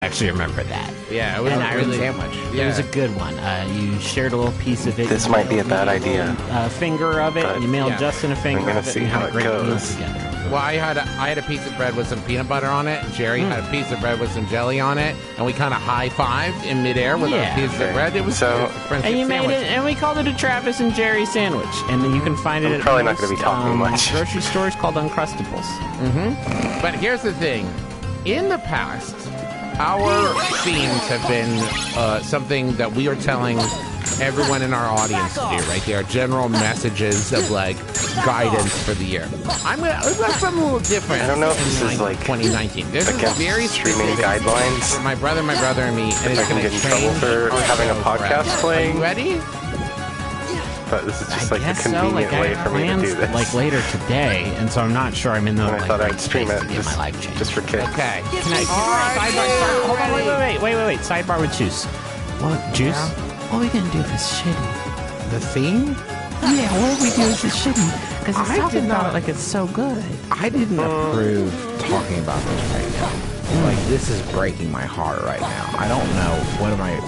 actually remember that. Yeah, it was And a I really sandwich. It was a good one. You shared a little piece of it. This You might be a mailed bad me idea. A finger of it. But You mailed yeah. Justin a finger gonna of it. see and how had a it great meal goes. together. Well, I had a piece of bread with some peanut butter on it, and Jerry had a piece of bread with some jelly on it, and we kind of high-fived in midair with Yeah. our piece of bread. It was So- a friendship And you made sandwich. it, and we called it a Travis and Jerry sandwich. And then you can find it I'm at probably not most, gonna be talking much. grocery stores called Uncrustables. But here's the thing. In the past, our themes have been something that we are telling everyone in our audience to do, right? They are general messages of, like, guidance for the year. I'm going to something a little different. I don't know if in, this is, like, 2019. This is against very streaming specific guidelines. for my brother, and me, and I it's can going get to in trouble change for our having a show podcast forever. playing. Are you ready? But this is just like a guess convenient I way have for me to plans do this. like later today, and so I'm not sure I'm in the. and I like, thought right I'd stream space it to get my life changed. just for kids. Okay. Can I? Are you Hold on, ready? wait. Sidebar with Juice. What, Juice? Yeah? What are we gonna do if it's shitty? The theme? Yeah, what do we do if it's shitty? Because he's I talking did about not- it like it's so good. I didn't approve talking about this right now. Like, this is breaking my heart right now. I don't know. What am I...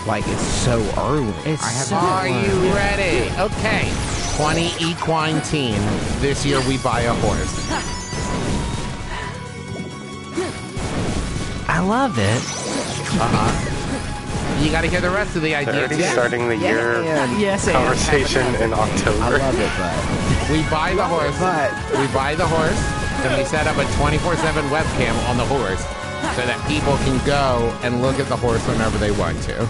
Like, it's so early. It's I have so Are you ready? Okay. 20 equine team. This year we buy a horse. I love it. You got to hear the rest of the They're idea. already too. starting the year Yes, and conversation in I October. love it, but... We buy the horse. But... We buy the horse, and we set up a 24/7 webcam on the horse so that people can go and look at the horse whenever they want to. all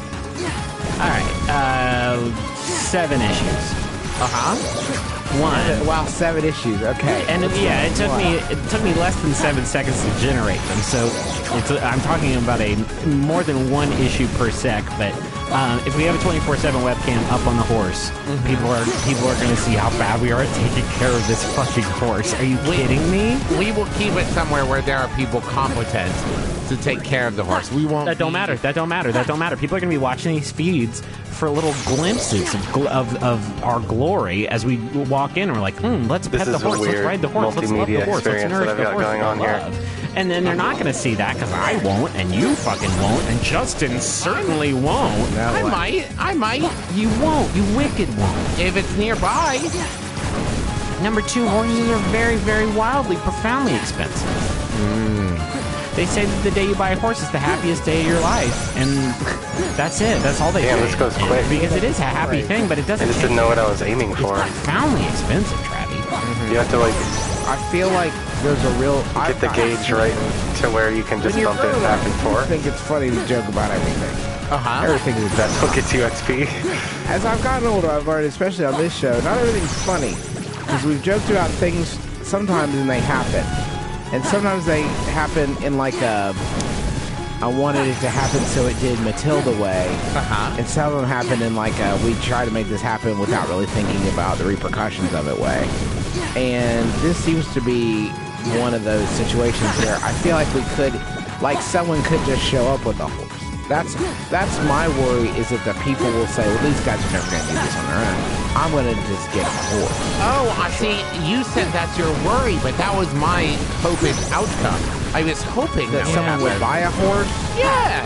right. 7 issues. One. Wow, 7 issues. Okay. And it took me less than 7 seconds to generate them. So I'm talking about a more than 1 issue per sec. But if we have a 24/7 webcam up on the horse, people are going to see how bad we are at taking care of this fucking horse. Are you kidding me? We will keep it somewhere where there are people competent to take care of the horse. We won't. That don't matter. That don't matter. That don't matter. People are going to be watching these feeds for little glimpses of our glory as we walk in. And we're like, let's This pet the is a horse. Let's weird ride the horse. Let's love the multimedia horse. Let's experience nourish that I've the got horse. going with on here. love. And then they're not going to see that because I won't, and you fucking won't, and Justin certainly won't. I might. You won't. You wicked won't. If it's nearby. Number 2, horses are very, very wildly, profoundly expensive. They say that the day you buy a horse is the happiest day of your life, and that's it. That's all they Damn, say. this goes quick. Because it is a happy thing, but it I doesn't. just didn't know what I was aiming It's for. profoundly expensive, Travi. You have to like I feel like there's a real... get the gauge right to where you can just When you're bump it growing back up, and you forth. think it's funny to joke about everything. Everything is That's what gets you XP. As I've gotten older, I've learned, especially on this show, not everything's funny. Because we've joked about things sometimes and they happen. And sometimes they happen in like a... I wanted it to happen so it did Matilda way. And some of them happen in like a, we try to make this happen without really thinking about the repercussions of it way. And this seems to be one of those situations where I feel like we could, like someone could just show up with a horse. That's my worry, is that the people will say, well, these guys are never going to do this on their own. I'm going to just get a horse. Oh, I see. You said that's your worry, but that was my hoped outcome. I was hoping That someone would buy a horse. Yeah.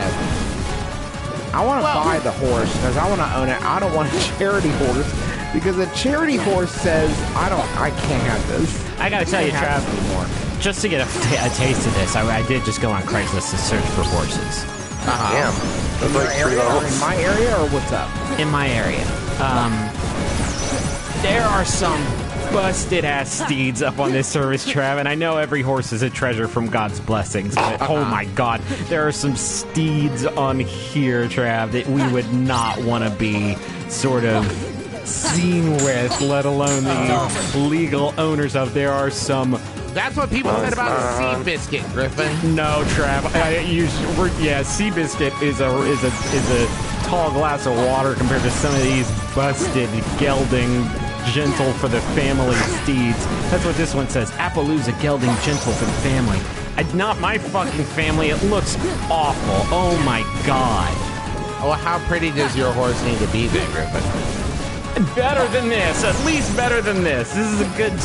I want to buy the horse because I want to own it. I don't want a charity horse because a charity horse says, I can't have this. I gotta tell you, Can't have Trav, this anymore. just to get a taste of this, I did just go on Craigslist to search for horses Damn. In That's your like 3 area, or levels. in my area, or what's up? in my area. There are some busted ass steeds up on this service, Trav, and I know every horse is a treasure from God's blessings, but oh my God, there are some steeds on here, Trav, that we would not want to be sort of seen with, let alone the legal owners of. There are some. That's what people said about Seabiscuit, Griffin. No, Trav. Seabiscuit is a tall glass of water compared to some of these busted, gelding, gentle for the family steeds. That's what this one says. Appaloosa gelding, gentle for the family. Not my fucking family. It looks awful. Oh my God. Well, how pretty does your horse need to be then, Griffin? Better than this. At least better than this. This is a good,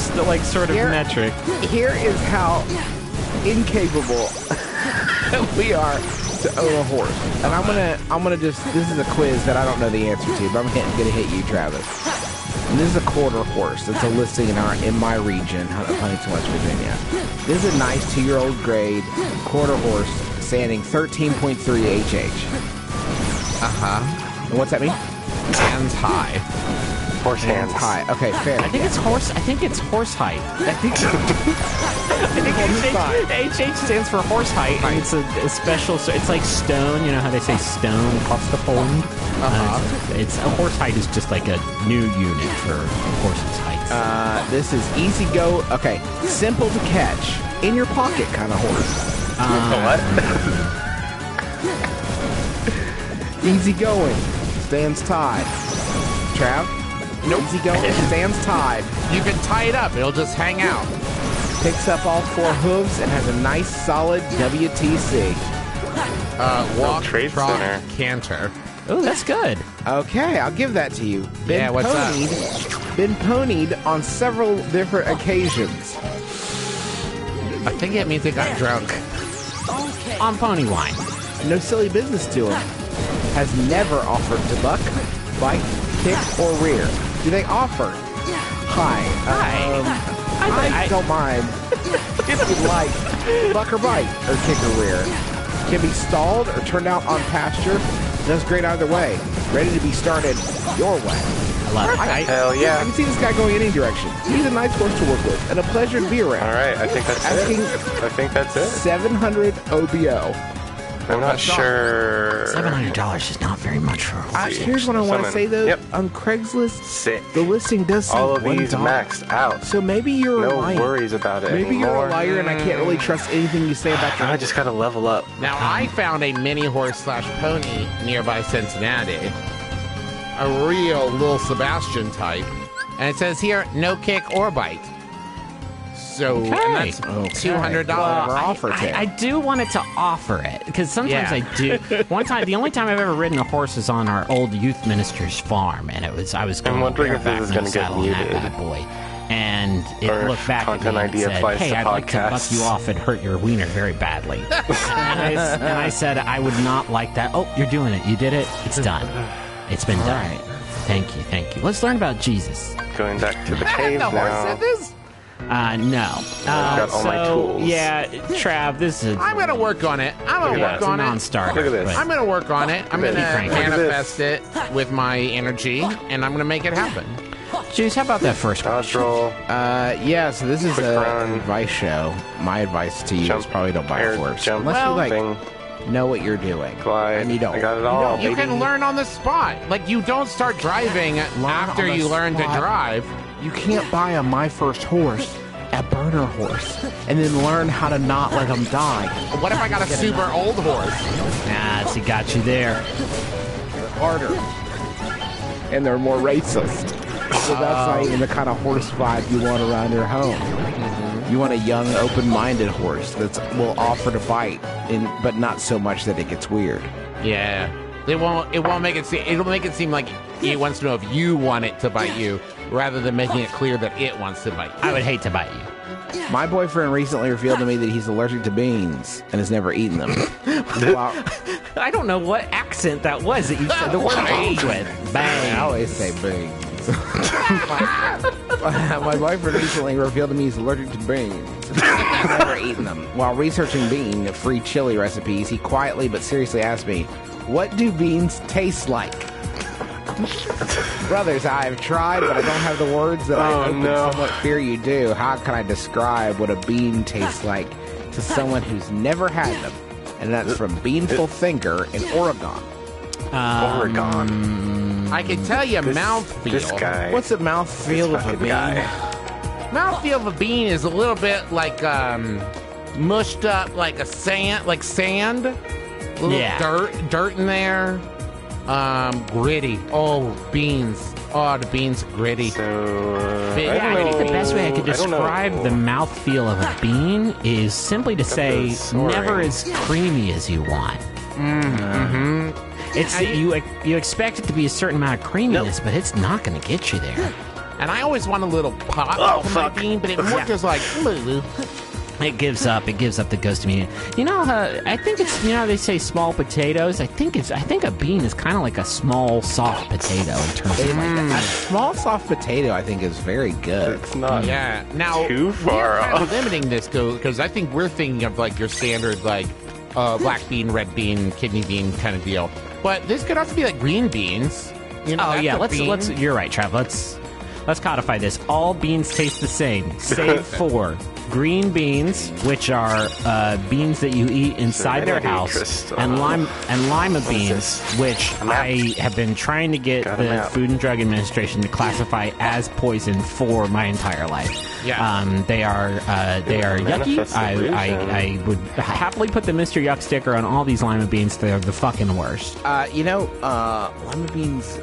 sort of metric. Here is how incapable we are to own a horse? And I'm gonna just, this is a quiz that I don't know the answer to, but I'm gonna hit you, Travis. And this is a quarter horse. It's a listing in my region, Huntington, West Virginia. This is a nice 2-year-old grade quarter horse standing 13.3 HH. And what's that mean? Hands high. Horse hands. High. Okay, fair. I think it's horse height. I think HH stands for horse height, and it's a special. So it's like stone. You know how they say stone Costapond? It's a horse height is just like a new unit for horse's height. This is easy go. Okay, simple to catch, in your pocket kind of horse. What? Easy going, stands tied. Trav? Nope. Easy going, stands tied. You can tie it up. It'll just hang out. Picks up all 4 hooves and has a nice solid WTC. Walk, Trade trot, Center. canter. Oh, that's good. Okay, I'll give that to you. Yeah, what's that? Been ponied on several different occasions. I think it means it got drunk. On pony wine. No silly business to him. Has never offered to buck, bite, kick, or rear. Do they offer? Hi. I don't mind if you'd like buck or bite or kick or rear. Can be stalled or turned out on pasture. Does great either way. Ready to be started your way. I love it. Hell I yeah. can see this guy going any direction. He's a nice horse to work with and a pleasure to be around. All right, I think that's Asking it. I think that's it. 700 OBO. I'm not sure. $700 is not very much for a horse. Here's what I want to Summon. say though. Yep. On Craigslist, Sick. the listing does say All of $1. these maxed out. So maybe you're a No liar. worries about it Maybe you're a anymore. liar and I can't really trust anything you say about your I just gotta level up. Now, I found a mini horse / pony nearby Cincinnati. A real Lil Sebastian type. And it says here, no kick or bite. So, and that's $200. offer to. I do want it to offer it because sometimes Yeah. I do. One time, the only time I've ever ridden a horse is on our old youth minister's farm, and I was going wondering if this bareback is in gonna the get saddle on that muted. bad boy, and it Or looked back at me content and idea said, applies "Hey, to I'd like to buck podcasts." you off and hurt your wiener very badly." and I said I would not like that. Oh, you're doing it. You did it. It's done. It's been done. Thank you. Thank you. Let's learn about Jesus. Going back to the cave The horse now. said this? No. got all my tools. Yeah, Trav, this is. I'm going to work on it. I'm going to Look at work that. on it. non-starter. Look at this. but- I'm going to work on it. I'm going to Frank. Look at manifest it with my energy, and I'm going to make it happen. Juice, how about that first one? Dodge roll. Yeah, so this is Quick a run. advice show. My advice to you Jump, is probably don't buy air a horse. jump, Unless you like thing, know what you're doing. glide. And you don't. I got it all. You baby. can learn on the spot. Like, you don't start driving after on the you learn to spot. drive. You can't buy a My First Horse, a burner horse, and then learn how to not let them die. What if I got a super old horse? Ah, he got you there. Harder. And they're more racist. So that's not even the kind of horse vibe you want around your home. You want a young, open-minded horse that will offer to bite, but not so much that it gets weird. Yeah. It won't make it seem. It'll make it seem like it wants to know if you want it to bite you, rather than making it clear that it wants to bite you. I would hate to bite you. My boyfriend recently revealed to me that he's allergic to beans and has never eaten them. Well, I don't know what accent that was that you said the word beans with. I Bang. always say beans. My boyfriend recently revealed to me he's allergic to beans. He's never eaten them. While researching bean free chili recipes, he quietly but seriously asked me, "What do beans taste like?" Brothers, I've tried, but I don't have the words that I hope and somewhat fear you do. How can I describe what a bean tastes like to someone who's never had them? And that's from Beanful Finger in Oregon. Oregon. I can tell you, mouthfeel. This guy. What's the mouthfeel of a fucking bean? guy. Mouthfeel of a bean is a little bit like mushed up, like sand. Little Yeah. dirt in there. Gritty. Oh, beans. Oh, the beans are gritty. So, Yeah, I think the best way I could I don't know. describe the mouthfeel of a bean is simply to say the soaring. never as creamy as you want. It's you expect it to be a certain amount of creaminess, but it's not going to get you there. And I always want a little pop Oh, to fuck. my bean, but it more just like, It gives up the ghost immunity. You know, I think it's, you know, they say small potatoes. I think a bean is kind of like a small soft potato in terms of like A small soft potato, I think, is very good. It's not Now, too far we're kind of off. limiting this because I think we're thinking of like your standard like black bean, red bean, kidney bean kind of deal. But this could also be like green beans. You know, Oh that's yeah, a bean. let's. You're right, Trav. Let's codify this. All beans taste the same, save for green beans, which are beans that you eat inside their Serenity house, crystal. and lima beans, this? which A map. I have been trying to get Got a the map. Food and Drug Administration to classify as poison for my entire life. Yeah. They are yucky. Manifest illusion. I would happily put the Mr. Yuck sticker on all these lima beans. They're the fucking worst. Lima beans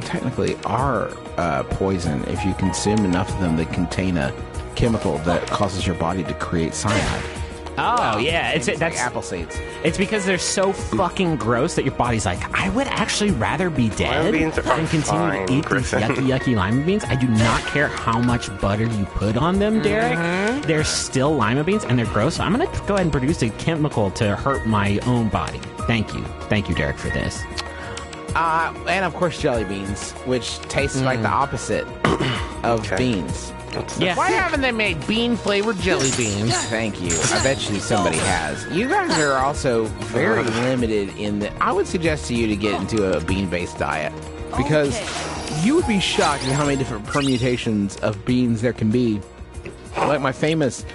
technically are poison. If you consume enough of them, they contain a chemical that causes your body to create cyanide. Oh yeah, It's like that's apple seeds. It's because they're so fucking gross that your body's like, I would actually rather be dead beans are than continue fine, to eat these Griffin. yucky lima beans. I do not care how much butter you put on them, Derek. They're still lima beans and they're gross. So I'm going to go ahead and produce a chemical to hurt my own body. Thank you, Derek, for this. And of course, jelly beans, which tastes like the opposite of beans. Yeah. Why haven't they made bean-flavored jelly beans? Thank you. I bet you somebody has. You guys are also very limited in that. I would suggest to you to get into a bean-based diet because you would be shocked at how many different permutations of beans there can be. Like my famous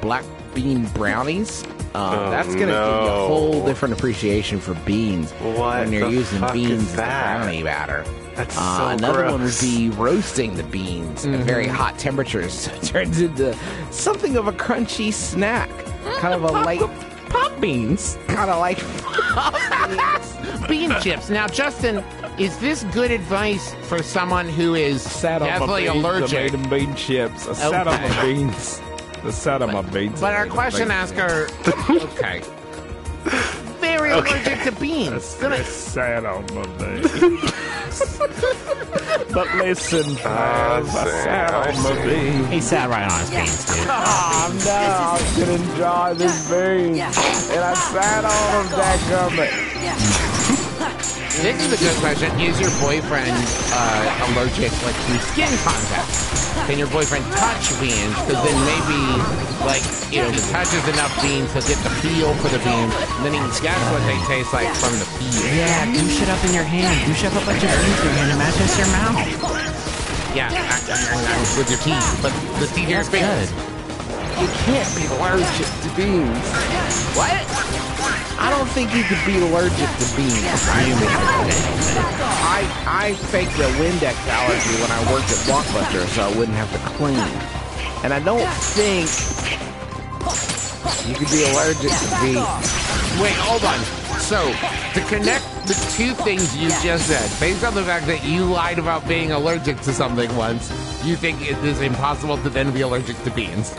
black bean brownies. That's going to give you a no. whole different appreciation for beans What when you're the using fuck beans is as a that? brownie batter. That's so Another one would gross. be roasting the beans at very hot temperatures. It turns into something of a crunchy snack. Kind of a light, Pop beans. kind of like Bean chips. Now, Justin, is this good advice for someone who is definitely allergic? bean chips. I sat on my beans. I sat on my beans. But our question asker, okay, very allergic to beans. sat on my beans. But listen, Trav, I sat on my beans. He sat right on his beans, dude. oh no, I could enjoy this bean, and I sat on them, dadgummit. This is a good question. Is your boyfriend allergic, like, to skin contact? Can your boyfriend touch beans? Because then maybe, like, you know, if he touches enough beans, he'll get the peel for the beans, and then he can guess what they taste like from the peel. Yeah, douche it up in your hand. Douche up a bunch of beans in your hand. Imagine it's your mouth. Yeah, with your teeth, but the teeth are That's big. good. You can't be allergic to beans. What? I don't think you could be allergic to beans. I faked a Windex allergy when I worked at Blockbuster so I wouldn't have to clean. And I don't think you could be allergic to beans. Wait, hold on. So, to connect the two things you just said, based on the fact that you lied about being allergic to something once, you think it is impossible to then be allergic to beans?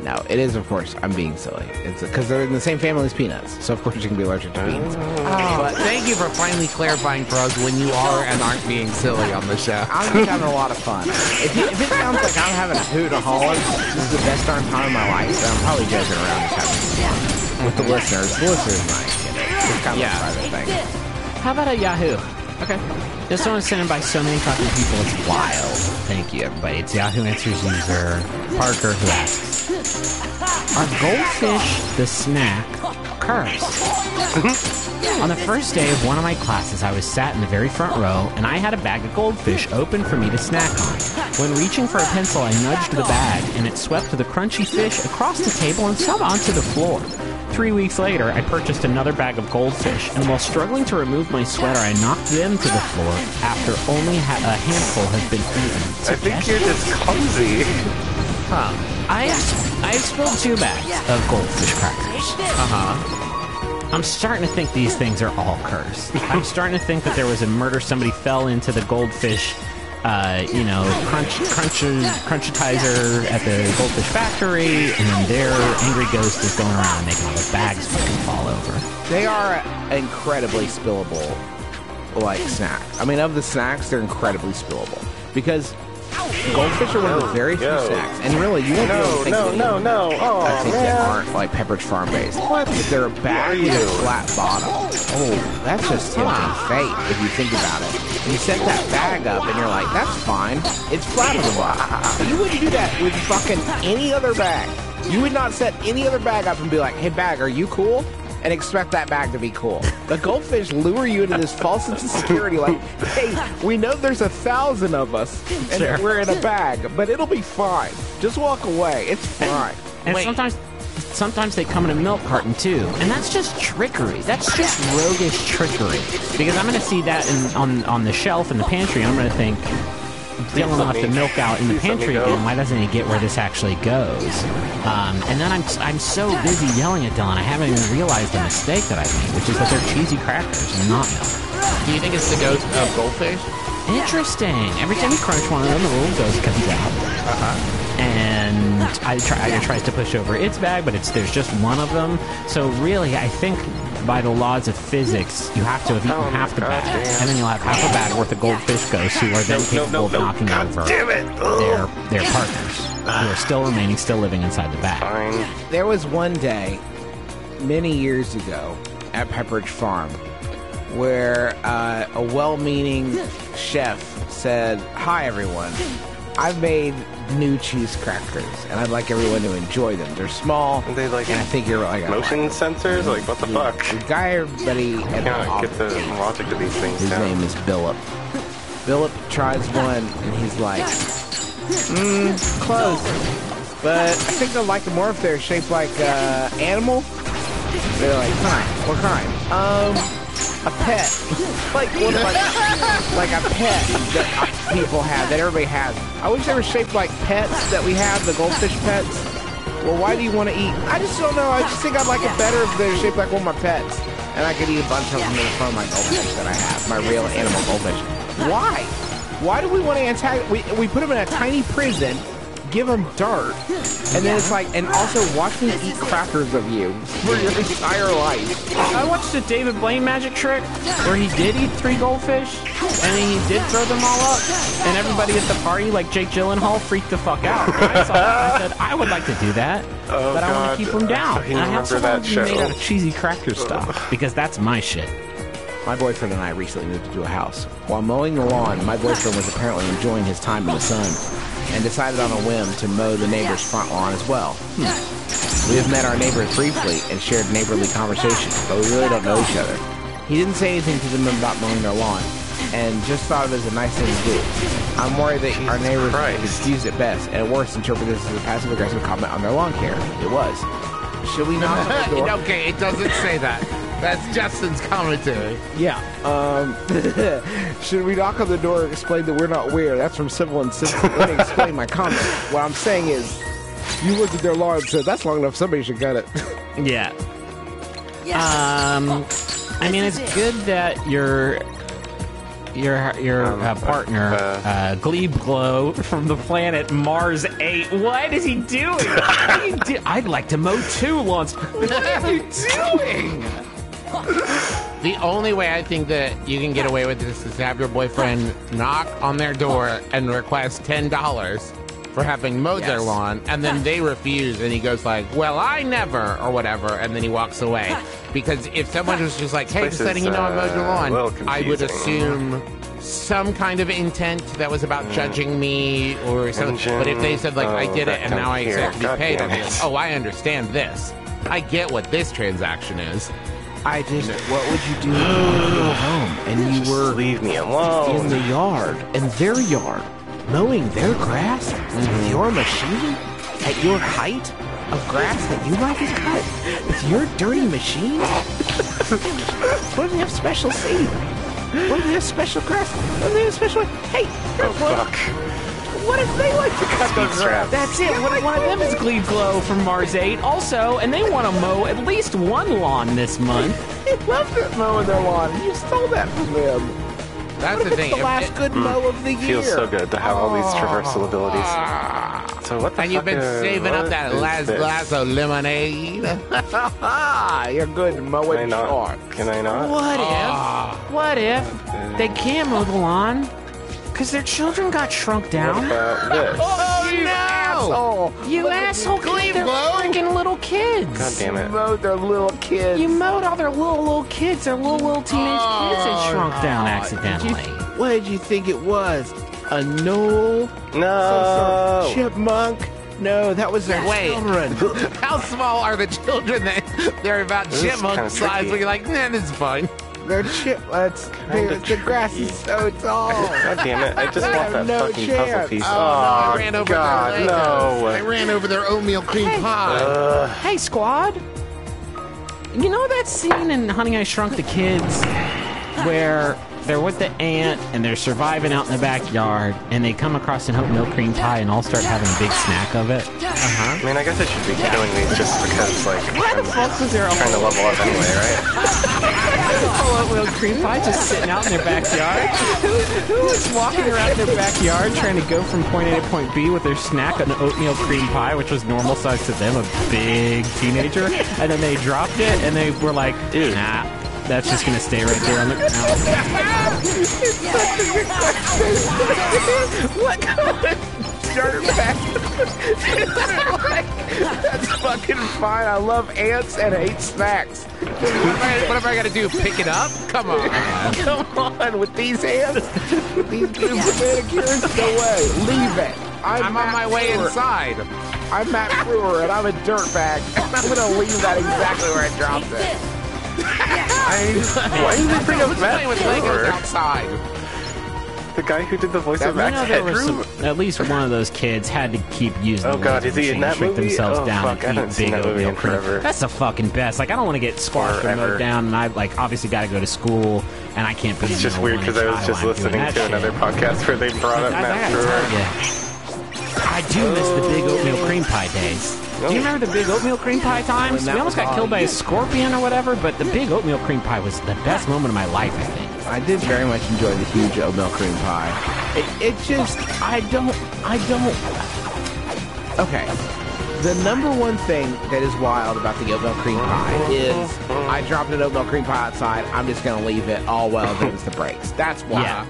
No, it is, of course. I'm being silly. It's because they're in the same family as peanuts, so of course you can be allergic to beans. But thank you for finally clarifying for us when you are and aren't being silly on the show. I'm just having a lot of fun. If it sounds like I'm having a hoot and a holler, this is the best darn time of my life. So I'm probably joking around just having fun with the listeners. The listeners might get it. It's kind of a private thing. How about a Yahoo? Okay. This one was sent in by so many fucking people, it's wild. Thank you, everybody. It's Yahoo Answers user Parker who asks, are goldfish the snack cursed? On the first day of one of my classes, I was sat in the very front row, and I had a bag of goldfish open for me to snack on. When reaching for a pencil, I nudged the bag, and it swept the crunchy fish across the table and some onto the floor. 3 weeks later, I purchased another bag of goldfish, and while struggling to remove my sweater, I knocked them to the floor after only a handful had been eaten. I think you're just clumsy. I spilled 2 bags of goldfish crackers. I'm starting to think these things are all cursed. I'm starting to think that there was a murder. Somebody fell into the goldfish, crunchitizer at the goldfish factory, and then their angry ghost is going around and making all the bags fucking fall over. They are incredibly spillable, like snack. I mean, of the snacks, they're incredibly spillable because Goldfish are one of the very few Yo. snacks, and really, you won't be able to think of any no. Oh, things that man. aren't like Pepperidge Farm based. If they're a bag Who are with a you? flat bottom, oh, that's just tempting fate if you think about it. You set that bag up and you're like, that's fine. It's flat on the bottom. But you wouldn't do that with fucking any other bag. You would not set any other bag up and be like, hey bag, are you cool? And expect that bag to be cool. The goldfish lure you into this false sense of security, like, hey, we know there's 1,000 of us, and Sure. we're in a bag, but it'll be fine. Just walk away. It's fine. And Wait. sometimes they come in a milk carton too, and that's just trickery. That's just roguish trickery. Because I'm going to see that on the shelf in the pantry, and I'm going to think, Dylan left the milk out in the please let me pantry go. again. Why doesn't he get where this actually goes? And then I'm so busy yelling at Dylan, I haven't even realized the mistake that I made, which is that they're cheesy crackers and not milk. Do you think it's the ghost of Goldfish? Interesting. Every time you crunch one of them, the little ghost comes out. And it tries to push over its bag, but there's just one of them. So really, I think by the laws of physics, you have to have eaten Oh my half the God, bag, damn. and then you'll have half a bag worth of goldfish ghosts who are then capable of knocking God over damn it. their partners who are still living inside the bag. Fine. There was one day, many years ago, at Pepperidge Farm, where a well-meaning chef said, "Hi, everyone. I've made new cheese crackers, and I'd like everyone to enjoy them. They're small, Are they like and I think you're like motion sensors? Like, what the fuck? The guy everybody I at the can't get the office, logic of these things his down. name is Philip. Philip tries one, and he's like, close. But I think they'll like them more if they're shaped like animal. They're like, what kind? A pet. like a pet that people have, that everybody has. I wish they were shaped like pets that we have, the goldfish pets. Well, why do you want to eat? I just don't know. I just think I'd like it better if they're shaped like one of my pets. And I could eat a bunch of them in front of my goldfish that I have, my real animal goldfish. Why? Why do we want to we put them in a tiny prison, give them dirt, and then it's like, and also watch me eat crackers of you for your entire life. I watched a David Blaine magic trick where he did eat 3 goldfish, and he did throw them all up, and everybody at the party, like Jake Gyllenhaal, freaked the fuck out. And I saw that, I said, I would like to do that, Oh, but I want God. to keep them down. I And I have remember that some made show. out of cheesy cracker stuff, because that's my shit. My boyfriend and I recently moved into a house. While mowing the lawn, my boyfriend was apparently enjoying his time in the sun and decided on a whim to mow the neighbor's front lawn as well. We have met our neighbors briefly and shared neighborly conversations, but we really don't know each other. He didn't say anything to them about mowing their lawn and just thought it was a nice thing to do. I'm worried that our neighbors Christ. confused at best and at worst interpret this as a passive-aggressive comment on their lawn care. It was. Should we knock on the door? Okay, it doesn't say that. That's Justin's commentary. Yeah. Should we knock on the door and explain that we're not weird? That's from Civil and Civil. Let me explain my comment. What I'm saying is, you looked at their lawn and said, that's long enough, somebody should cut it. Yeah. I mean, it's good that your partner, Glebe Glow from the planet Mars 8. What is he doing? What are you I'd like to mow 2 lawns. What are you doing? The only way I think that you can get away with this is to have your boyfriend knock on their door and request $10 for having mowed their lawn, and then they refuse, and he goes like, well, I never, or whatever, and then he walks away. Because if someone was just like, hey, This just letting you know I mowed your a little lawn, I would confusing. assume some kind of intent that was about judging me or something. But if they said like, I did it and now I expect to be God paid, damn I'd be it. like, oh, I understand this. I get what this transaction is. I just, what would you do if you came home and you were Leave me in alone. the yard, in their yard, mowing their grass with your machine at your height of grass that you might have cut with your dirty machine? What if they have special seed? What if they have special grass? What if they have special... Hey, here's one. Fuck. What if they like to cut the grass? That's it. One of them is Glebe Glow from Mars 8. Also, and they want to mow at least 1 lawn this month. They love it mowing their lawn. You stole that from them. That's the It's thing. the If last it- good mow of the year. Feels so good to have all these traversal abilities. So what the And you've been fuck, saving up what that is last this? glass of lemonade. You're good Can I mowing not? short. Can I not? What if they can't mow the lawn Because their children got shrunk What down. about this? Oh, You asshole! They're freaking little kids. God damn it. mowed their little kids. You mowed all their little kids. Their little teenage kids that shrunk down accidentally. What did you think it was? A knoll? No. Some sort of chipmunk? No, that was their children. How small are the children that they're about This is chipmunk kinda size? tricky. Where you're like, nah, this is fine. They're chiplets. The grass is so tall. God damn it. I just I want have that no fucking chance. puzzle piece. Oh, no, I ran over God, their Legos. I no. ran over their oatmeal cream pie. Hey, squad. You know that scene in Honey, I Shrunk the Kids where they're with the aunt and they're surviving out in the backyard and they come across an oatmeal cream pie and all start having a big snack of it? I mean, I guess I should be killing these just because, like, Why the fuck was there a trying to whole level up anyway, right? oatmeal cream pie just sitting out in their backyard? Who was walking around their backyard trying to go from point A to point B with their snack, an oatmeal cream pie, which was normal size to them, a big teenager, and then they dropped it and they were like, Dude. nah, that's just gonna stay right there on the ground. What kind of dirtbag? That's fucking fine. I love ants and I hate snacks. What if I got to do? Pick it up? Come on. Come on, with these ants, with these beautiful manicures, no way. Leave it. I'm on Matt my way Brewer. inside. I'm Matt Brewer, and I'm a dirtbag. And I'm gonna leave that exactly where I dropped it. Why did they bring up Who's playing with Legos Brewer? outside? The guy who did the voice of I Max know there was Headroom? some, at least one of those kids had to keep using Oh, the God, laser is he in machine, that shrink movie? themselves Oh, down fuck, I and haven't eat seen big that movie oatmeal in cream. forever. That's the fucking best. Like, I don't want to get squashed and Forever. mowed down, and I like obviously got to go to school, and I can't be. It's the just only weird one because I was child just while I'm doing listening that to another shit. podcast where they brought up I Matt gotta Brewer. tell you, I do miss the big oatmeal cream pie days. Do you remember the big oatmeal cream pie times? When that We almost was got killed on. by a scorpion or whatever, but the big oatmeal cream pie was the best moment of my life, I think. I did very much enjoy the huge oatmeal cream pie. It just, I don't. Okay. The number one thing that is wild about the oatmeal cream pie is I dropped an oatmeal cream pie outside. I'm just going to leave it all well against the brakes. That's wild. Yeah.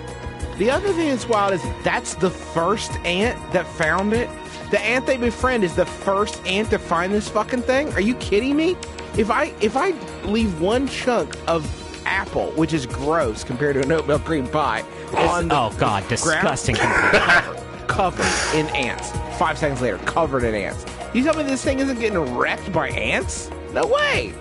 The other thing that's wild is that's the first ant that found it. The ant they befriend is the first ant to find this fucking thing. Are you kidding me? If I leave one chunk of apple, which is gross compared to an oatmeal cream pie, on the Oh god, disgusting. covered in ants. 5 seconds later, covered in ants. You tell me this thing isn't getting wrecked by ants? No way.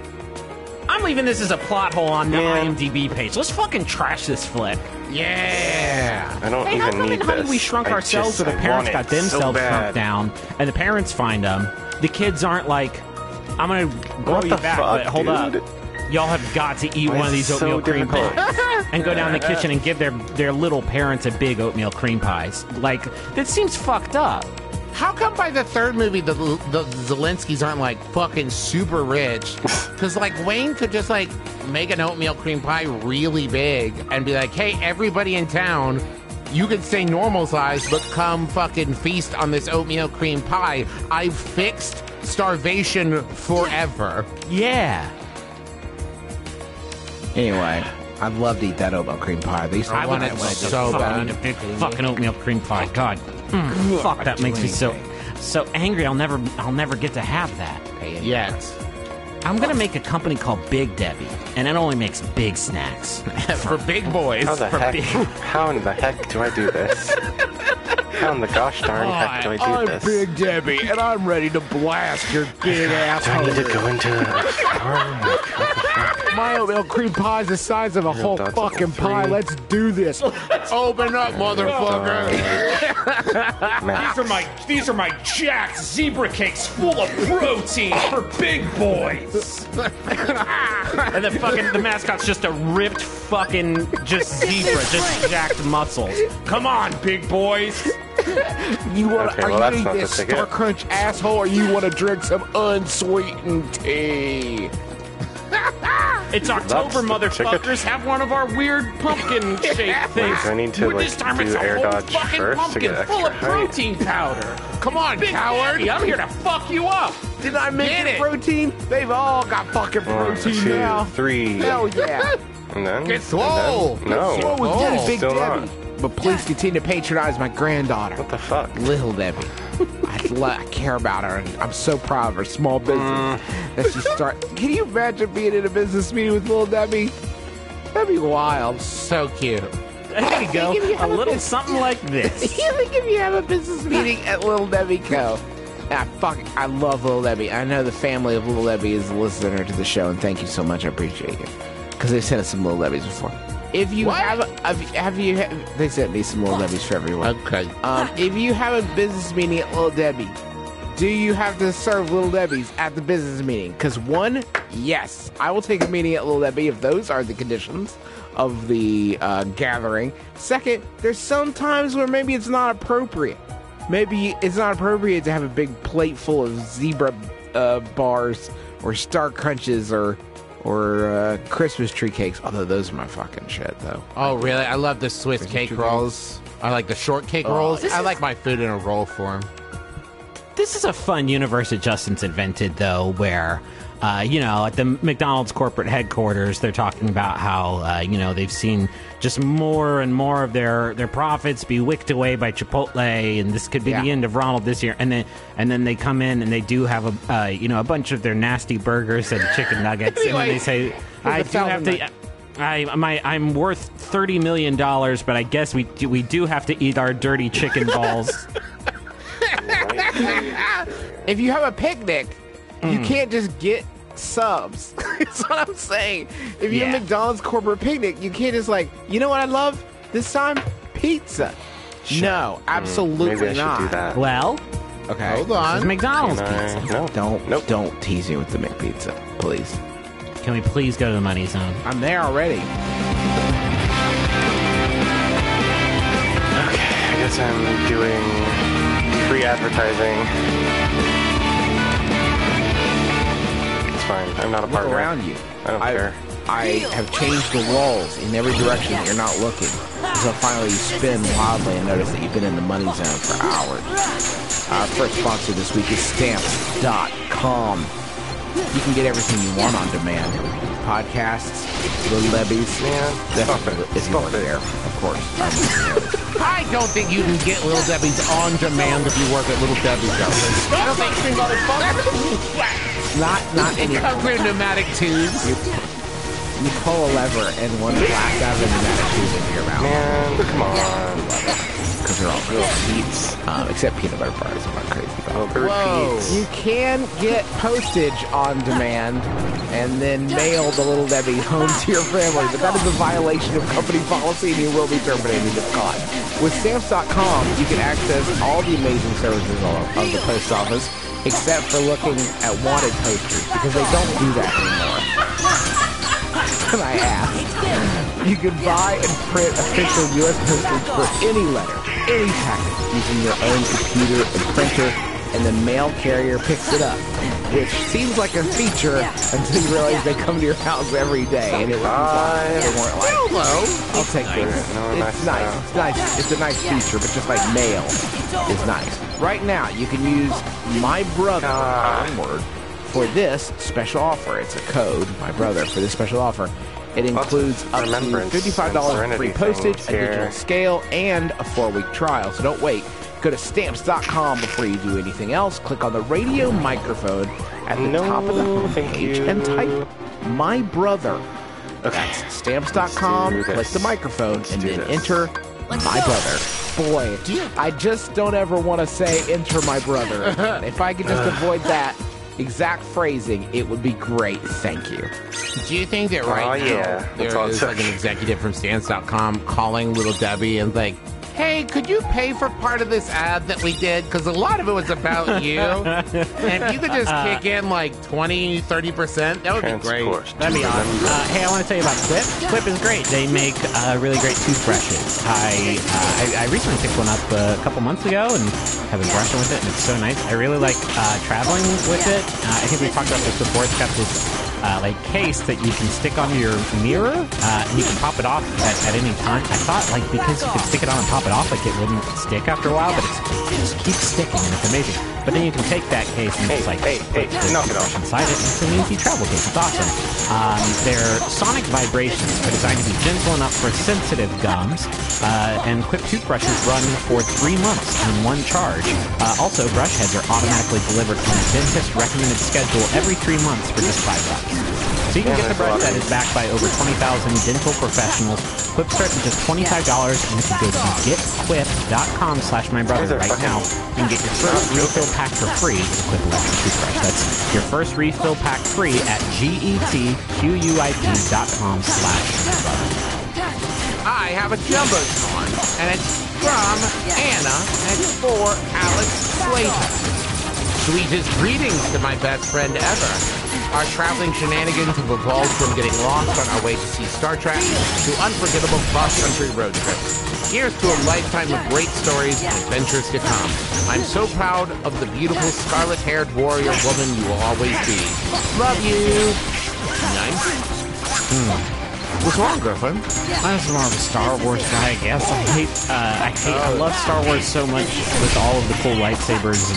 I'm leaving this as a plot hole on the Man. IMDb page. Let's fucking trash this flick. Yeah. I don't Hey, how even come need in Honey this. We Shrunk I Ourselves just- where the I parents want got it so themselves bad. shrunk down and the parents find them? The kids aren't like, I'm gonna grow What you the back, fuck, but hold dude? up. Y'all have got to eat Why one of is these it so oatmeal cream difficult? pies and go down in the kitchen and give their little parents a big oatmeal cream pies. Like, that seems fucked up. How come by the third movie the Zelenskys aren't like fucking super rich? Because like Wayne could just like make an oatmeal cream pie really big and be like, hey, everybody in town, you can stay normal size, but come fucking feast on this oatmeal cream pie. I've fixed starvation forever. Yeah. Anyway, I'd love to eat that oatmeal cream pie. They used to I want it just so fucking, bad. eat a big fucking oatmeal cream pie. God. Fuck, that makes me so angry. I'll never get to have that. Yes. I'm gonna make a company called Big Debbie, and it only makes big snacks. For big boys. How the For heck? big- How in the heck do I do this? How in the gosh darn heck do I do I'm this? Big Debbie, and I'm ready to blast your big Do I asshole. need to go into a farm? My oatmeal cream pie is the size of a whole dots fucking of pie. three. Let's do this. Open up, motherfucker. Matt, These are my jacked zebra cakes full of protein for big boys. And the mascot's just a ripped fucking just zebra, just jacked muscles. Come on, big boys. You want? Okay, Are well, you that's eating not this the ticket. Star Crunch asshole, or you want to drink some unsweetened tea? It's October, the motherfuckers. Have one of our weird pumpkin shaped things. do I need to, Well, like, this time do it's a air whole dodge fucking first to pumpkin get full of extra height? protein powder. Come on, Big coward. Daddy, I'm here to fuck you up. Did I make Get it it. protein? They've all got fucking 1, protein 2, now. 3. Hell yeah. And then? Get swole. And then, no. What was good, Big Still Debbie? not. but please continue to patronize my granddaughter. What the fuck? Little Debbie. I care about her, and I'm so proud of her small business that she start. Can you imagine being in a business meeting with Little Debbie? That'd be wild. So cute. There you go. A little something like this. You think if you have a business meeting at Little Debbie Co. I love Little Debbie. I know the family of Little Debbie is a listener to the show, and thank you so much. I appreciate it. Because they've sent us some Little Debbies before. If you they sent me some Little Debbies for everyone. Okay. If you have a business meeting at Little Debbie, do you have to serve Little Debbies at the business meeting? Because one, yes, I will take a meeting at Little Debbie if those are the conditions of the gathering. Second, there's some times where maybe it's not appropriate. Maybe it's not appropriate to have a big plate full of zebra bars or Star Crunches or Christmas tree cakes. Although those are my fucking shit, though. Oh, really? I love the Swiss cake rolls. I like the shortcake rolls. I like my food in a roll form. This is a fun universe that Justin's invented, though, where, at the McDonald's corporate headquarters, they're talking about how, they've seen just more and more of their profits be wicked away by Chipotle, and this could be the end of Ronald this year. And then they come in and they do have a bunch of their nasty burgers and chicken nuggets, and then they say, I do have to. I'm worth $30 million, but I guess we do have to eat our dirty chicken balls. If you have a picnic, you can't just get subs. That's what I'm saying. If you have a McDonald's corporate picnic, you can't just you know what I love this time? Pizza. No, absolutely Maybe I not. should do that. Well, Okay, Hold on. this is McDonald's pizza. No. Don't tease me with the McPizza, please. Can we please go to the money zone? I'm there already. I guess I'm doing free advertising. It's fine. I'm not a Look partner. around you. I don't care. I have changed the walls in every direction that you're not looking. So finally you spin wildly and notice that you've been in the money zone for hours. Our first sponsor this week is Stamps.com. You can get everything you want on demand. Podcasts, Little Debbies. Man, Definitely, if you work there, of course. I don't think you can get Little Debbie's on demand if you work at Little Debbie's. I don't think you Not any. comes with pneumatic tubes. You pull a lever and one blasts out of the pneumatic tube into your mouth. Man, come on. Because they're all real Pete's. Except peanut butter bars. I'm not crazy about. Whoa. You can get postage on demand and then mail the Little Debbie home to your family, but that is a violation of company policy and you will be terminated if caught. With Stamps.com, you can access all the amazing services of the post office, except for looking at wanted posters, because they don't do that anymore. And I asked, you can buy and print official U.S. postage for any letter, any package, using your own computer and printer, and the mail carrier picks it up, which seems like a feature until you realize they come to your house every day, and it was they weren't like, hello, I'll take this. No, It's nice. It's nice. It's a nice feature, but just like mail is nice. Right now, you can use My Brother, one word, for this special offer. It's a code, My Brother, for this special offer. It includes up to $55 free postage, a digital scale, and a 4-week trial. So don't wait. Go to Stamps.com before you do anything else. Click on the radio microphone at the top of the homepage and type My Brother. That's Stamps.com. Click the microphone and then enter My Brother. Boy, I just don't ever want to say enter my brother again. If I could just avoid that exact phrasing, it would be great. Thank you. Do you think that right now there is like an executive from Stamps.com calling Little Debbie and like, hey, could you pay for part of this ad that we did? Because a lot of it was about you. And if you could just kick in like 20, 30%, that would be great. That'd be awesome. Hey, I want to tell you about Quip. Quip is great. They make really great toothbrushes. I recently picked one up a couple months ago and have been brushing with it, and it's so nice. I really like traveling with it. I think we talked about this before. It's got this case that you can stick on your mirror, and you can pop it off at any time. I thought because you could stick it on and pop it off, it wouldn't stick after a while, but it just keeps sticking, and it's amazing. But then you can take that case and just like put the knock it off. brush inside it. It's an easy travel case. It's awesome. Their sonic vibrations are designed to be gentle enough for sensitive gums. And Quip toothbrushes run for 3 months on one charge. Also, brush heads are automatically delivered from a dentist recommended schedule every 3 months for just $5. So you can get the brush that is backed by over 20,000 dental professionals. Quip starts at just $25, and if you go to getquip.com/mybrother right now, you can get your first refill pack for free with a Quip electric toothbrush. That's your first refill pack free at getquip.com/mybrother. I have a Jumbotron, and it's from Anna, and it's for Alex Slater. Sweetest greetings to my best friend ever. Our traveling shenanigans have evolved from getting lost on our way to see Star Trek to unforgettable cross-country road trips. Here's to a lifetime of great stories and adventures to come. I'm so proud of the beautiful scarlet-haired warrior woman you will always be. Love you. Nice. What's wrong, Griffin? I'm just more of a Star Wars guy, I guess. I love Star Wars so much with all of the cool lightsabers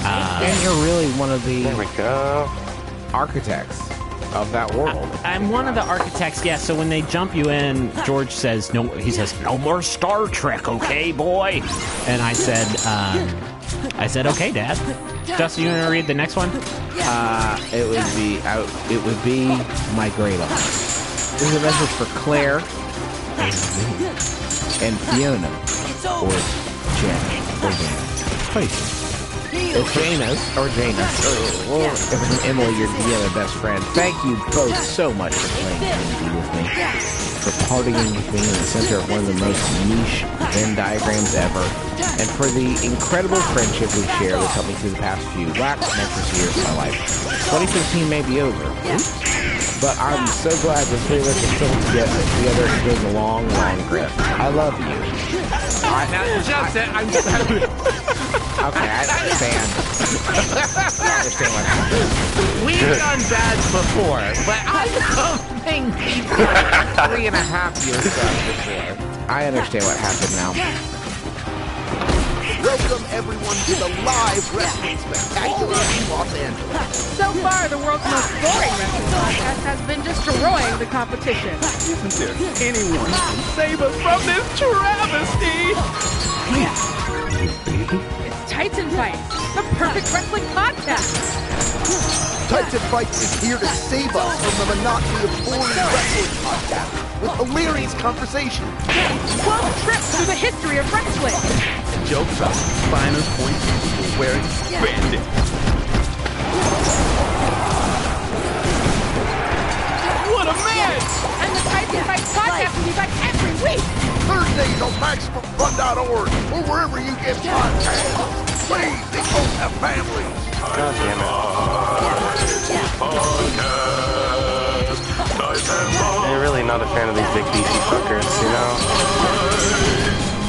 And you're really one of the There we go. architects of that world. I'm one of the architects, yeah, so when they jump you in, George says, no more Star Trek, okay, boy? And I said, okay, Dad. Justin, you want to read the next one? It would be my great aunt. This is a message for Claire and Fiona, or Janice, It's Janus, or Janus, or if it's an Emily, you're the other best friend. Thank you both so much for playing D&D with me, for partying with me in the center of one of the most niche Venn diagrams ever, and for the incredible friendship we share that's helped me through the past few tumultuous years of my life. 2015 may be over, but I'm so glad the three of us are still together and doing a long, long trip. I love you. Now, Justin, I'm just Okay, I understand. I understand what happened. We've done bad before, but I don't think we've done 3.5 years before. I understand what happened now. Welcome everyone to the live wrestling spectacular in Los Angeles. So far, the world's most boring wrestling podcast has been destroying the competition. Isn't there anyone who can save us from this travesty? It's Titan Fight, the perfect wrestling podcast. Titan Fight is here to save us from the monotony of boring wrestling podcast with hilarious conversation. 12 trips through the history of wrestling. Jokes on spinal points wearing spandex. What a match! And the Titan Fight podcast will be back every week. Thursdays on MaximumFun.org or wherever you get podcasts. Please, they both have families. God damn it. I'm really not a fan of these big beefy fuckers, you know?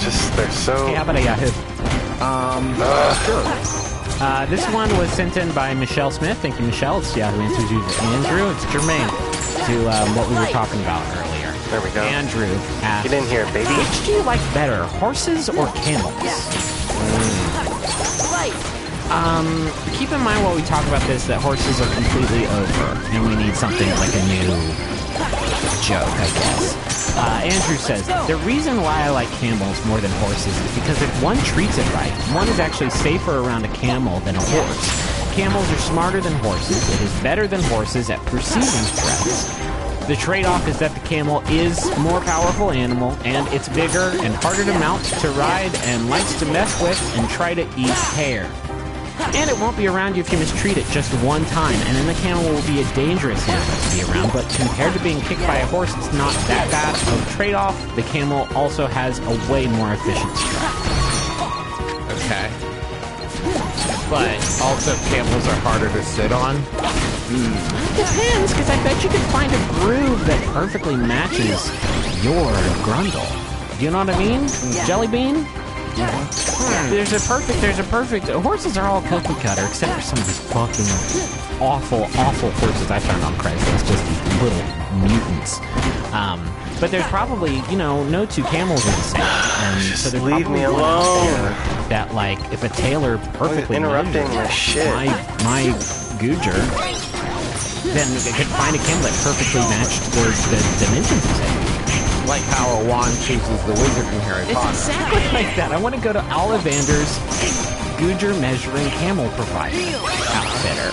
Just, they're so... Hey, how about a Yahoo? Sure. This one was sent in by Michelle Smith. Thank you, Michelle. It's Yahoo Answers user Andrew. It's germane to what we were talking about earlier. There we go. Andrew asked, Get in here, baby. which do you like better, horses or camels? Keep in mind while we talk about this that horses are completely over, and we need something like a new joke, I guess. Andrew says, the reason why I like camels more than horses is because if one treats it right, one is actually safer around a camel than a horse. Camels are smarter than horses. It is better than horses at perceiving threats. The trade-off is that the camel is a more powerful animal, and it's bigger and harder to mount, to ride, and likes to mess with and try to eat hair. And it won't be around you if you mistreat it just one time, and then the camel will be a dangerous animal to be around, but compared to being kicked by a horse, it's not that bad of a trade-off. The camel also has a way more efficient stride. Okay. But also camels are harder to sit on. Depends, because I bet you could find a groove that perfectly matches your grundle. Do you know what I mean? Jelly bean? There's a perfect. Horses are all cookie cutter, except for some of these fucking awful horses I found on Craigslist. Just these little mutants. But there's probably, no two camels are the same. And Just so there's leave probably me one out alone. there that, like, if a tailor perfectly interrupting measures my shit. my Gujar, then they could find a camel that perfectly matched the dimensions of it. Like how a wand chooses the wizard in Harry It's Potter. exactly like that. I want to go to Ollivander's Gujar measuring camel provider outfitter.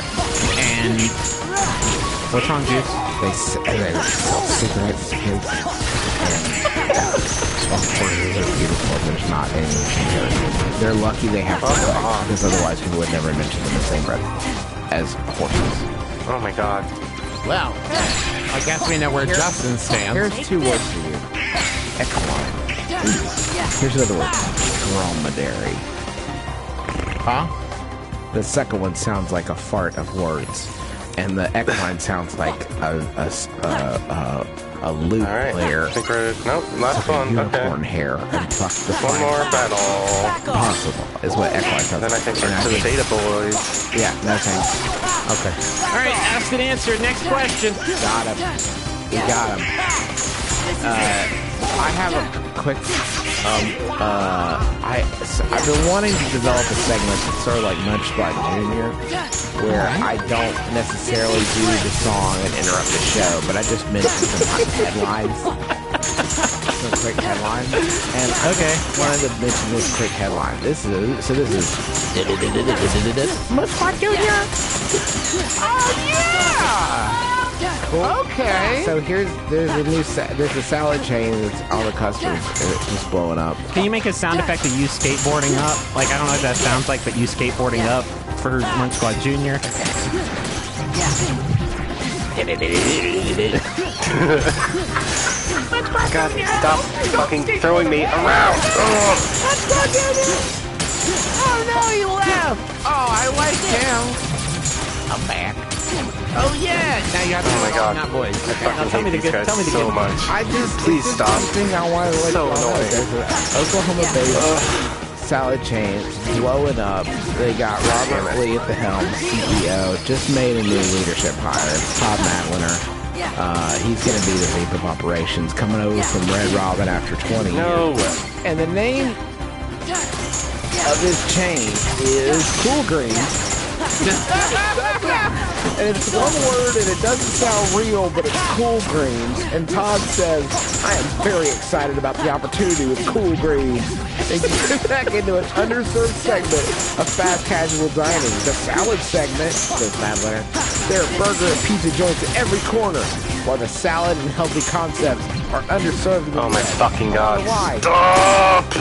And what's wrong, Juice? They sell cigarettes to kids. Of course, they're beautiful. There's not any comparison. They're lucky they have to because otherwise people would never mention them in the same breath as horses. Oh my god. Well, I guess we know where Justin stands. Here's 2 words for you. Equine. Here's another word. Dromedary. Huh? The second one sounds like a fart of words, and the equine sounds like a lute All right. player. I think we're last Like a one. unicorn Okay. hair and pluck the One more battle. Possible is what equine sounds Then I like. think And we're to the Beta Boys. Yeah, that's it. Okay. All right, asked and answered. Next question. Got him. We got him. I have a quick. I've been wanting to develop a segment that's sort of like Munchbot Jr., where I don't necessarily do the song and interrupt the show, but I just mention some headlines. Some quick headlines. And okay, wanted to mention this quick headline. This is Munchbot Jr. Oh, yeah! Cool. Okay. So there's a salad chain that's all the customers just blowing up. Can you make a sound effect of you skateboarding up? Like, I don't know what that sounds like, but you skateboarding up for Munch Squad Jr. God, stop fucking throwing me around. Oh. Oh, no, he left. Oh, I like him. I'm back. Oh, yeah. Now you have to Oh my God. Not boys. I fucking hate these guys so much. I just Please it's just stop. something I want to let So you know. annoying. There's an Oklahoma-based salad chain blowing up. They got Robert Lee at the helm, CEO. Just made a new leadership hire. It's Todd Madliner. He's going to be the VP of operations, coming over from Red Robin after 20 No. years. And the name of this chain is Cool Greens. And it's one word, and it doesn't sound real, but it's Cool Greens. And Todd says, I am very excited about the opportunity with Cool Greens. And get back into an underserved segment of fast casual dining. The salad segment, says Madliner. There are burger and pizza joints at every corner, while the salad and healthy concepts are underserved. in the Oh my West. fucking god. Why? Stop!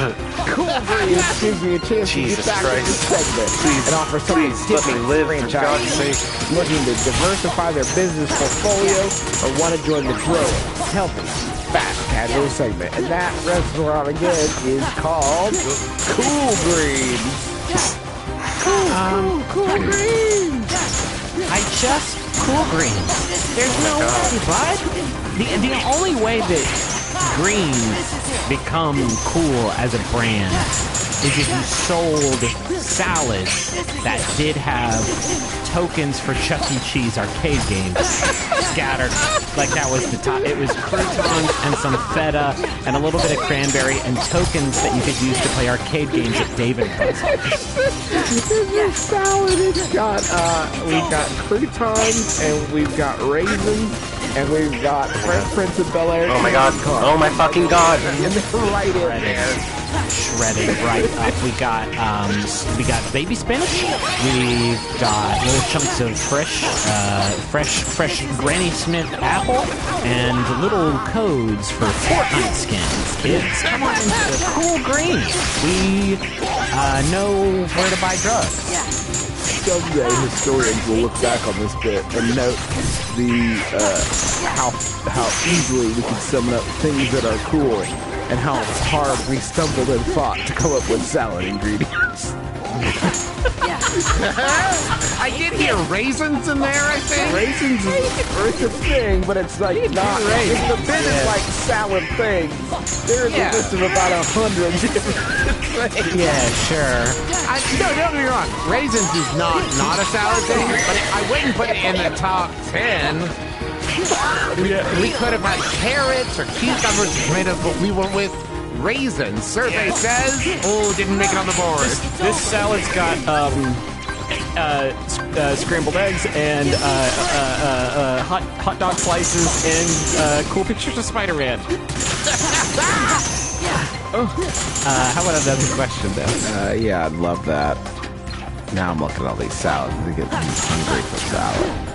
Cool Greens gives me a chance Jesus to get back to this Christ. segment Please, and offer some please, let me live, for God's franchisees sake. looking to diversify their business portfolio or want to join the growing, healthy, fast casual segment. And that restaurant again is called Cool Greens. Cool Greens. Cool Greens. There's no way, bud. The only way that greens become cool as a brand is if you sold salads that did have tokens for Chuck E. Cheese arcade games scattered. Like that was the top. It was croutons and some feta and a little bit of cranberry and tokens that you could use to play arcade games at Dave & Buster's. This salad, it's got, we've got croutons, and we've got raisins, and we've got Fresh Prince of Bel-Air. Oh my god. Oh my fucking god. And they're right in there. Shredded right up. We got baby spinach. We've got little chunks of fresh Granny Smith apple and little codes for Fortnite skins. Kids, come on into the Cool Greens. We know where to buy drugs. Someday historians will look back on this bit and note the how easily we can sum up things that are cool and how hard we stumbled and fought to come up with salad ingredients. I did hear raisins in there, I think. Raisins is a thing, but it's like not. It's the bit is like salad things. There's a list of about 100 different things. Yeah, sure. No, don't get me wrong. Raisins is not a salad thing, but I wouldn't put it in the top 10. We could have had carrots or cucumbers or tomatoes, but we went with raisins. Survey says, didn't make it on the board. This salad's got scrambled eggs and hot dog slices and cool pictures of Spider-Man. How about another question, though? Yeah, I'd love that. Now I'm looking at all these salads to get hungry for salad.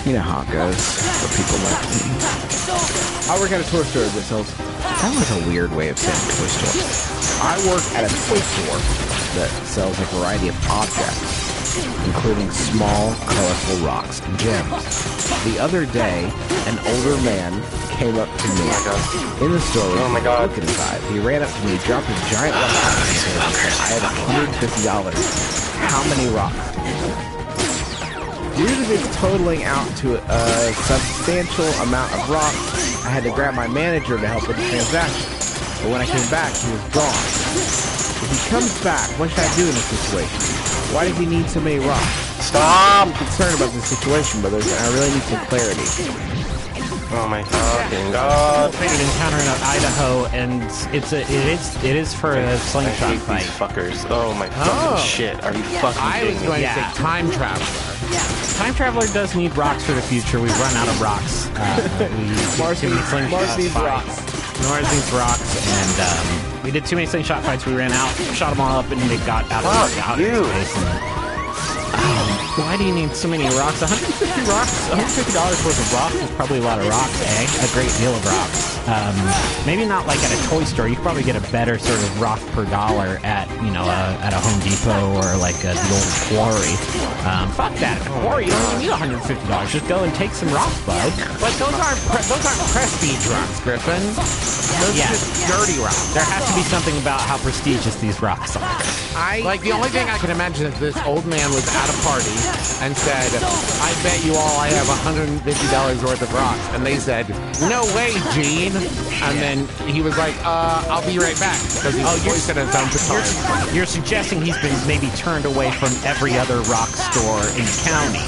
You know how it goes for people like me. I work at a toy store that sells... That was a weird way of saying toy store. I work at a toy store that sells a variety of objects, including small, colorful rocks and gems. The other day, an older man came up to me in the store with a look in his eyes. He ran up to me, dropped a giant rock on my table and said, I have $150. How many rocks? Due to this totaling out to a substantial amount of rocks, I had to grab my manager to help with the transaction. But when I came back, he was gone. If he comes back, what should I do in this situation? Why does he need so many rocks? Stop! I'm concerned about the situation, brothers, and I really need some clarity. Oh my fucking god. An encounter in Idaho, and it is for a slingshot These fight. fuckers. Oh my fucking shit. Are you fucking I was kidding going me? to say time traveler. Time Traveler does need rocks for the future. We've run out of rocks. Mars needs rocks. Mars needs rocks, and we did too many slingshot fights. We ran out, shot them all up, and they got out of space. Why do you need so many rocks? 150 rocks? $150 worth of rocks is probably a lot of rocks, eh? A great deal of rocks. Maybe not like at a toy store. You could probably get a better sort of rock per dollar at, at a Home Depot or like the old quarry. Fuck that. At a quarry, you don't even need $150. Just go and take some rocks, bud. But those aren't prestige rocks, Griffin. Those are just dirty rocks. There has to be something about how prestigious these rocks are. The only thing I can imagine is this old man was at a party and said, I bet you all I have $150 worth of rocks. And they said, no way, Gene. And then he was like, I'll be right back. Because he's always at his own guitar. You're suggesting he's been maybe turned away from every other rock store in the county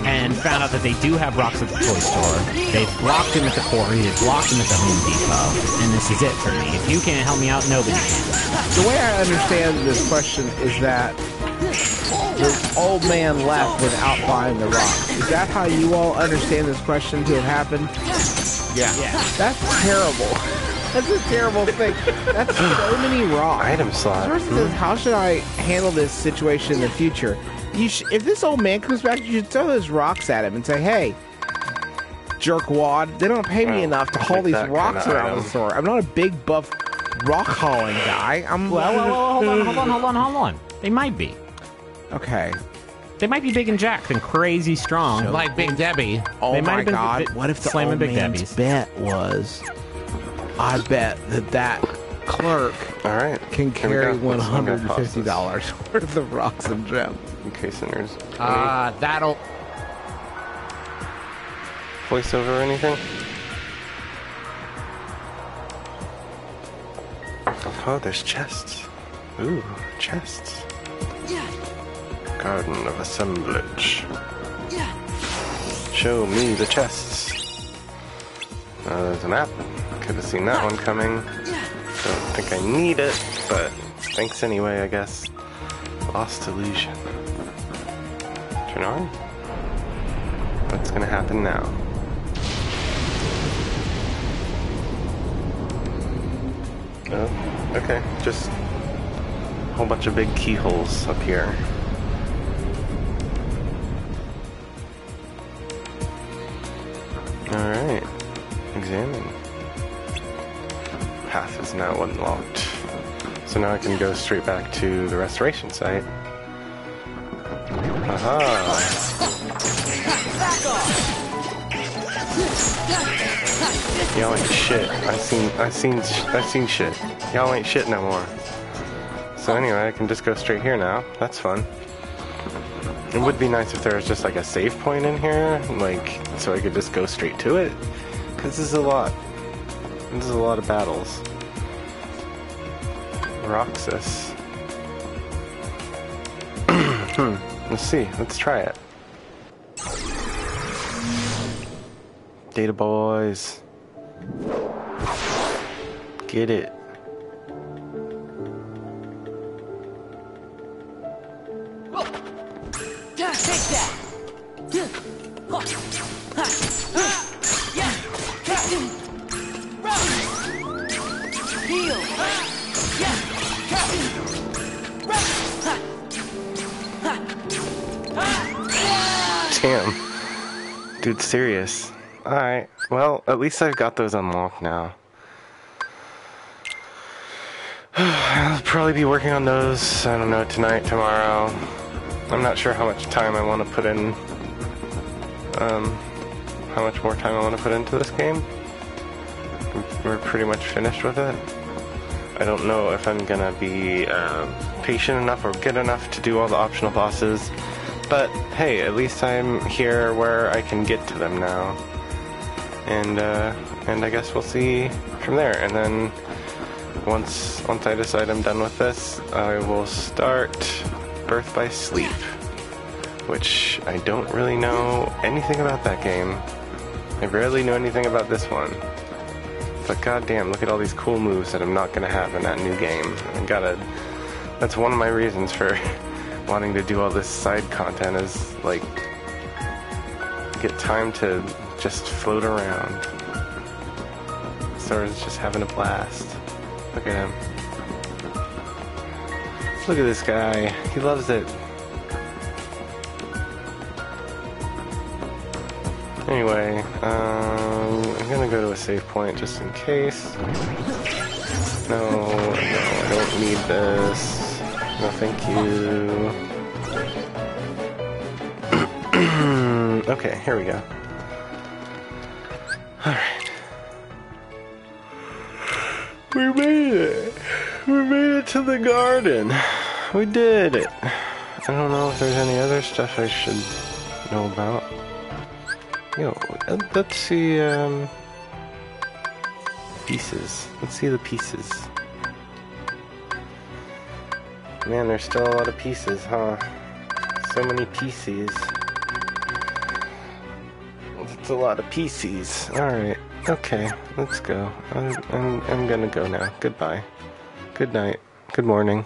and found out that they do have rocks at the toy store. They've blocked him at the quarry, they've blocked him at the Home Depot, and this is it for me. If you can't help me out, nobody can. The way I understand this question is that the old man left without buying the rocks. Is that how you all understand this question to have happened? Yeah. That's terrible. That's a terrible thing. That's so many rocks. Item slot. First is, how should I handle this situation in the future? If this old man comes back, you should throw those rocks at him and say, hey, jerkwad, they don't pay me enough to haul these rocks around the store. I'm not a big, buff, rock hauling guy. Hold on. They might be. Okay. They might be big and jacked and crazy strong. Like Big Debbie. Oh They might my have been God. bit- What if the slamming old Big man's Debbie's. bet was, I bet that clerk All right. can Here we carry go. Let's look at $150 pauses. worth of rocks and gems. In case there's any That'll... voiceover or anything. Oh, there's chests. Ooh, chests. Garden of Assemblage. Show me the chests. There's a map. Could have seen that one coming. Don't think I need it, but thanks anyway, I guess. Lost Illusion. Turn on. What's gonna happen now? Oh, okay. Just a whole bunch of big keyholes up here. Alright. Examine. Path is now unlocked. So now I can go straight back to the restoration site. Aha! Y'all ain't shit. I seen shit. Y'all ain't shit no more. So anyway, I can just go straight here now. That's fun. It would be nice if there was just like a save point in here, like, so I could just go straight to it. Because this is a lot. This is a lot of battles. Roxas. Let's see. Let's try it. Data boys. Get it. Damn. Dude, serious. Alright, well, at least I've got those unlocked now. I'll probably be working on those, I don't know, tonight, tomorrow. I'm not sure how much time I want to put in, how much more time I want to put into this game. We're pretty much finished with it. I don't know if I'm gonna be patient enough or good enough to do all the optional bosses, but hey, at least I'm here where I can get to them now. And I guess we'll see from there. And then once I decide I'm done with this, I will start Birth by Sleep, which I don't really know anything about that game. I barely know anything about this one. But goddamn, look at all these cool moves that I'm not gonna have in that new game. That's one of my reasons for wanting to do all this side content, is like get time to just float around. Sora's just having a blast. Look at him. Look at this guy. He loves it. Anyway, I'm gonna go to a save point just in case. No, I don't need this. No, thank you. Okay, here we go. Alright. We made it. We made it to the garden. We did it. I don't know if there's any other stuff I should know about. Yo, let's see, pieces. Let's see the pieces. Man, there's still a lot of pieces, huh? So many pieces. That's a lot of pieces. Alright, okay, let's go. I'm gonna go now. Goodbye. Good night. Good morning.